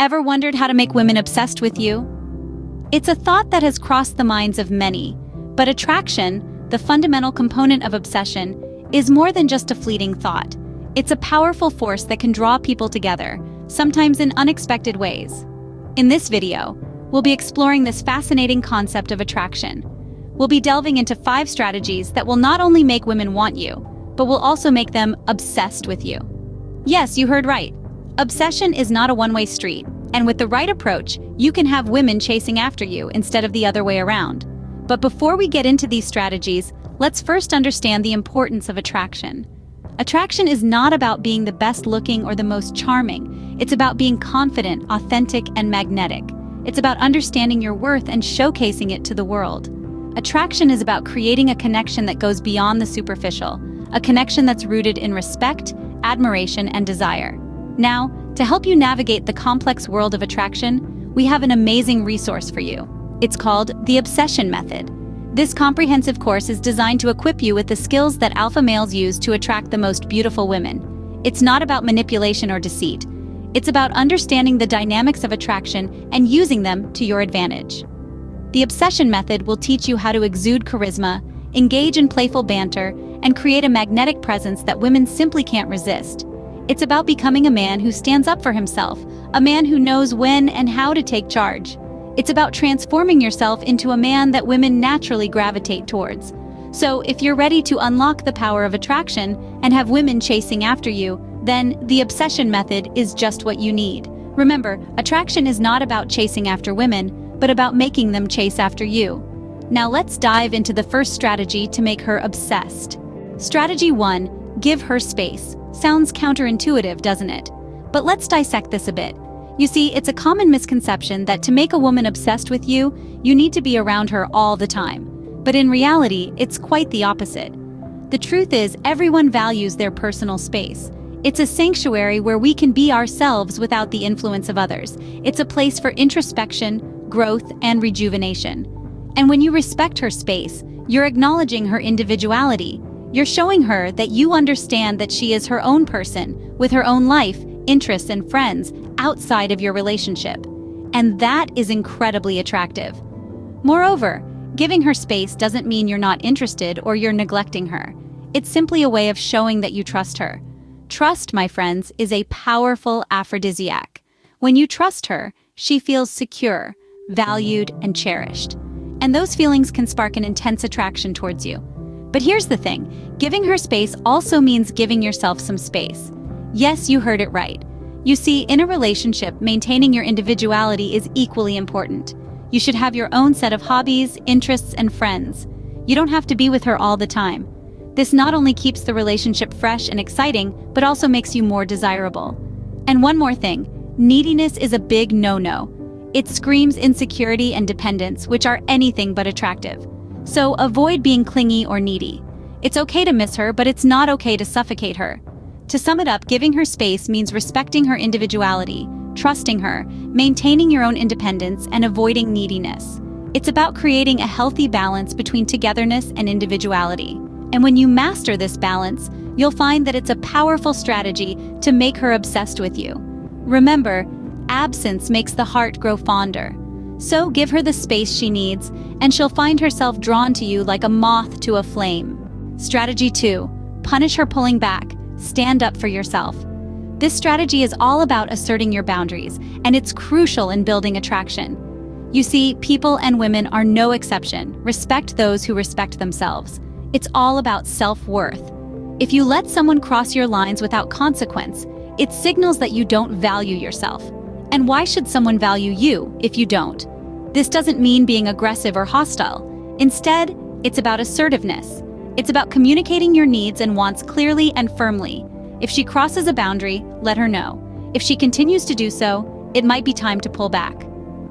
Ever wondered how to make women obsessed with you? It's a thought that has crossed the minds of many, but attraction, the fundamental component of obsession, is more than just a fleeting thought. It's a powerful force that can draw people together, sometimes in unexpected ways. In this video, we'll be exploring this fascinating concept of attraction. We'll be delving into 5 strategies that will not only make women want you, but will also make them obsessed with you. Yes, you heard right. Obsession is not a one-way street, and with the right approach, you can have women chasing after you instead of the other way around. But before we get into these strategies, let's first understand the importance of attraction. Attraction is not about being the best looking or the most charming. It's about being confident, authentic, and magnetic. It's about understanding your worth and showcasing it to the world. Attraction is about creating a connection that goes beyond the superficial, a connection that's rooted in respect, admiration, and desire. Now, to help you navigate the complex world of attraction, we have an amazing resource for you. It's called the Obsession Method. This comprehensive course is designed to equip you with the skills that alpha males use to attract the most beautiful women. It's not about manipulation or deceit. It's about understanding the dynamics of attraction and using them to your advantage. The Obsession Method will teach you how to exude charisma, engage in playful banter, and create a magnetic presence that women simply can't resist. It's about becoming a man who stands up for himself, a man who knows when and how to take charge. It's about transforming yourself into a man that women naturally gravitate towards. So if you're ready to unlock the power of attraction and have women chasing after you, then the Obsession Method is just what you need. Remember, attraction is not about chasing after women, but about making them chase after you. Now let's dive into the first strategy to make her obsessed. Strategy 1, give her space. Sounds counterintuitive, doesn't it? But let's dissect this a bit. You see, it's a common misconception that to make a woman obsessed with you, you need to be around her all the time. But in reality, it's quite the opposite. The truth is, everyone values their personal space. It's a sanctuary where we can be ourselves without the influence of others. It's a place for introspection, growth, and rejuvenation. And when you respect her space, you're acknowledging her individuality. You're showing her that you understand that she is her own person, with her own life, interests, and friends outside of your relationship. And that is incredibly attractive. Moreover, giving her space doesn't mean you're not interested or you're neglecting her. It's simply a way of showing that you trust her. Trust, my friends, is a powerful aphrodisiac. When you trust her, she feels secure, valued, and cherished. And those feelings can spark an intense attraction towards you. But here's the thing, giving her space also means giving yourself some space. Yes, you heard it right. You see, in a relationship, maintaining your individuality is equally important. You should have your own set of hobbies, interests, and friends. You don't have to be with her all the time. This not only keeps the relationship fresh and exciting, but also makes you more desirable. And one more thing, neediness is a big no-no. It screams insecurity and dependence, which are anything but attractive. So avoid being clingy or needy. It's okay to miss her, but it's not okay to suffocate her. To sum it up, giving her space means respecting her individuality, trusting her, maintaining your own independence, and avoiding neediness. It's about creating a healthy balance between togetherness and individuality. And when you master this balance, you'll find that it's a powerful strategy to make her obsessed with you. Remember, absence makes the heart grow fonder. So give her the space she needs, and she'll find herself drawn to you like a moth to a flame. Strategy 2, punish her pulling back. Stand up for yourself. This strategy is all about asserting your boundaries, and it's crucial in building attraction. You see, people and women are no exception. Respect those who respect themselves. It's all about self-worth. If you let someone cross your lines without consequence, it signals that you don't value yourself. And why should someone value you if you don't? This doesn't mean being aggressive or hostile. Instead, it's about assertiveness. It's about communicating your needs and wants clearly and firmly. If she crosses a boundary, let her know. If she continues to do so, it might be time to pull back.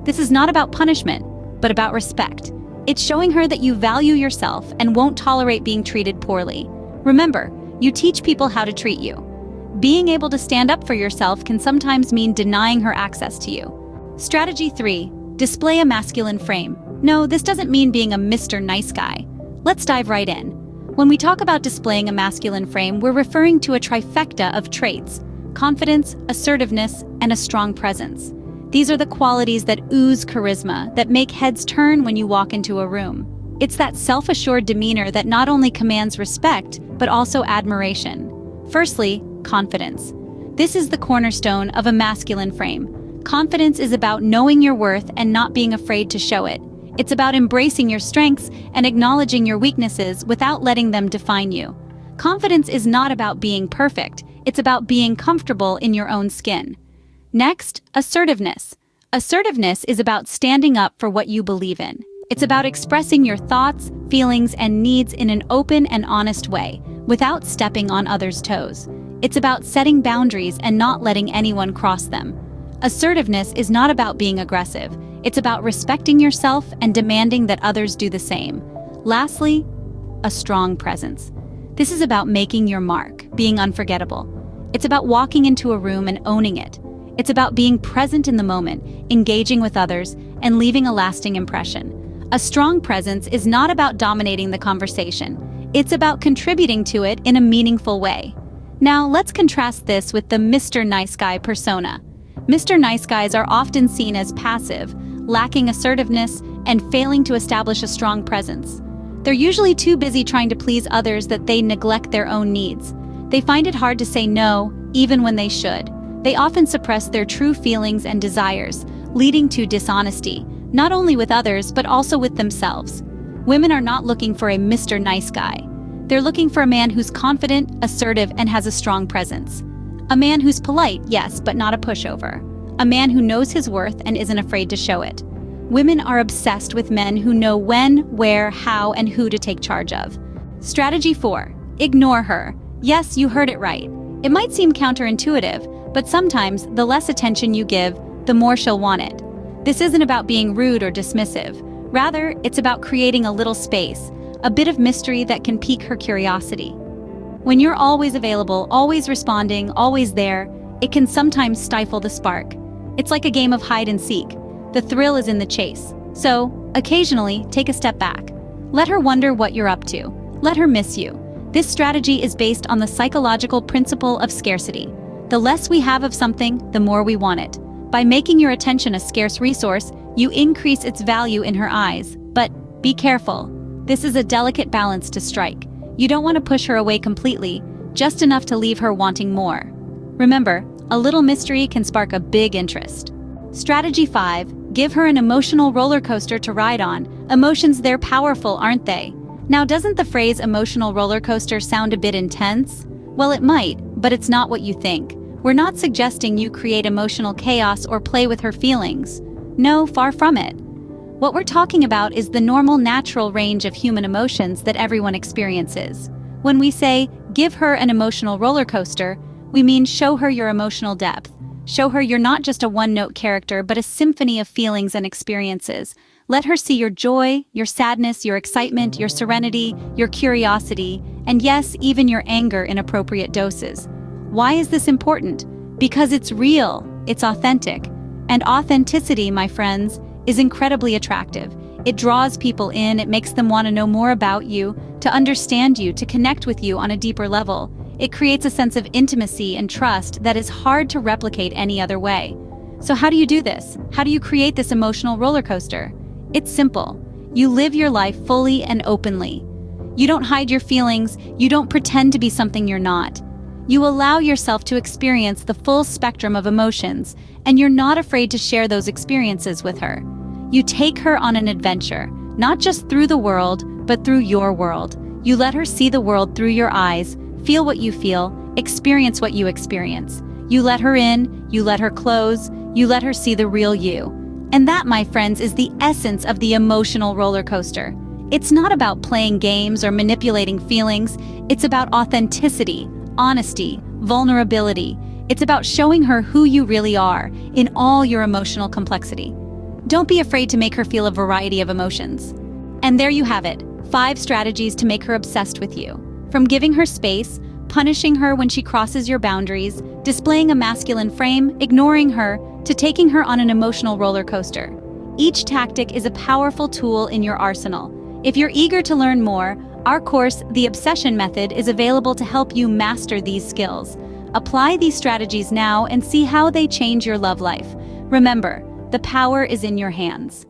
This is not about punishment, but about respect. It's showing her that you value yourself and won't tolerate being treated poorly. Remember, you teach people how to treat you. Being able to stand up for yourself can sometimes mean denying her access to you. Strategy 3, display a masculine frame. No, this doesn't mean being a Mr. Nice Guy. Let's dive right in. When we talk about displaying a masculine frame, we're referring to a trifecta of traits: confidence, assertiveness, and a strong presence. These are the qualities that ooze charisma, that make heads turn when you walk into a room. It's that self-assured demeanor that not only commands respect, but also admiration. Firstly, confidence. This is the cornerstone of a masculine frame. Confidence is about knowing your worth and not being afraid to show it. It's about embracing your strengths and acknowledging your weaknesses without letting them define you. Confidence is not about being perfect, it's about being comfortable in your own skin. Next, assertiveness. Assertiveness is about standing up for what you believe in. It's about expressing your thoughts, feelings, and needs in an open and honest way, without stepping on others' toes. It's about setting boundaries and not letting anyone cross them. Assertiveness is not about being aggressive. It's about respecting yourself and demanding that others do the same. Lastly, a strong presence. This is about making your mark, being unforgettable. It's about walking into a room and owning it. It's about being present in the moment, engaging with others, and leaving a lasting impression. A strong presence is not about dominating the conversation. It's about contributing to it in a meaningful way. Now, let's contrast this with the Mr. Nice Guy persona. Mr. Nice Guys are often seen as passive, lacking assertiveness, and failing to establish a strong presence. They're usually too busy trying to please others that they neglect their own needs. They find it hard to say no, even when they should. They often suppress their true feelings and desires, leading to dishonesty, not only with others, but also with themselves. Women are not looking for a Mr. Nice Guy. They're looking for a man who's confident, assertive, and has a strong presence. A man who's polite, yes, but not a pushover. A man who knows his worth and isn't afraid to show it. Women are obsessed with men who know when, where, how, and who to take charge of. Strategy 4. Ignore her. Yes, you heard it right. It might seem counterintuitive, but sometimes the less attention you give, the more she'll want it. This isn't about being rude or dismissive. Rather, it's about creating a little space, a bit of mystery that can pique her curiosity. When you're always available, always responding, always there, it can sometimes stifle the spark. It's like a game of hide and seek. The thrill is in the chase. So, occasionally, take a step back. Let her wonder what you're up to. Let her miss you. This strategy is based on the psychological principle of scarcity. The less we have of something, the more we want it. By making your attention a scarce resource, you increase its value in her eyes. But be careful. This is a delicate balance to strike. You don't want to push her away completely, just enough to leave her wanting more. Remember, a little mystery can spark a big interest. Strategy 5. Give her an emotional roller coaster to ride on. Emotions, they're powerful, aren't they? Now, doesn't the phrase emotional roller coaster sound a bit intense? Well, it might, but it's not what you think. We're not suggesting you create emotional chaos or play with her feelings. No, far from it. What we're talking about is the normal, natural range of human emotions that everyone experiences. When we say, give her an emotional roller coaster, we mean show her your emotional depth. Show her you're not just a one-note character, but a symphony of feelings and experiences. Let her see your joy, your sadness, your excitement, your serenity, your curiosity, and yes, even your anger in appropriate doses. Why is this important? Because it's real, it's authentic. And authenticity, my friends, is incredibly attractive. It draws people in, it makes them want to know more about you, to understand you, to connect with you on a deeper level. It creates a sense of intimacy and trust that is hard to replicate any other way. So how do you do this? How do you create this emotional roller coaster? It's simple. You live your life fully and openly. You don't hide your feelings, you don't pretend to be something you're not. You allow yourself to experience the full spectrum of emotions, and you're not afraid to share those experiences with her. You take her on an adventure, not just through the world, but through your world. You let her see the world through your eyes, feel what you feel, experience what you experience. You let her in, you let her close, you let her see the real you. And that, my friends, is the essence of the emotional roller coaster. It's not about playing games or manipulating feelings. It's about authenticity, honesty, vulnerability. It's about showing her who you really are in all your emotional complexity. Don't be afraid to make her feel a variety of emotions. And there you have it, 5 strategies to make her obsessed with you. From giving her space, punishing her when she crosses your boundaries, displaying a masculine frame, ignoring her, to taking her on an emotional roller coaster. Each tactic is a powerful tool in your arsenal. If you're eager to learn more, our course, The Obsession Method, is available to help you master these skills. Apply these strategies now and see how they change your love life. Remember, the power is in your hands.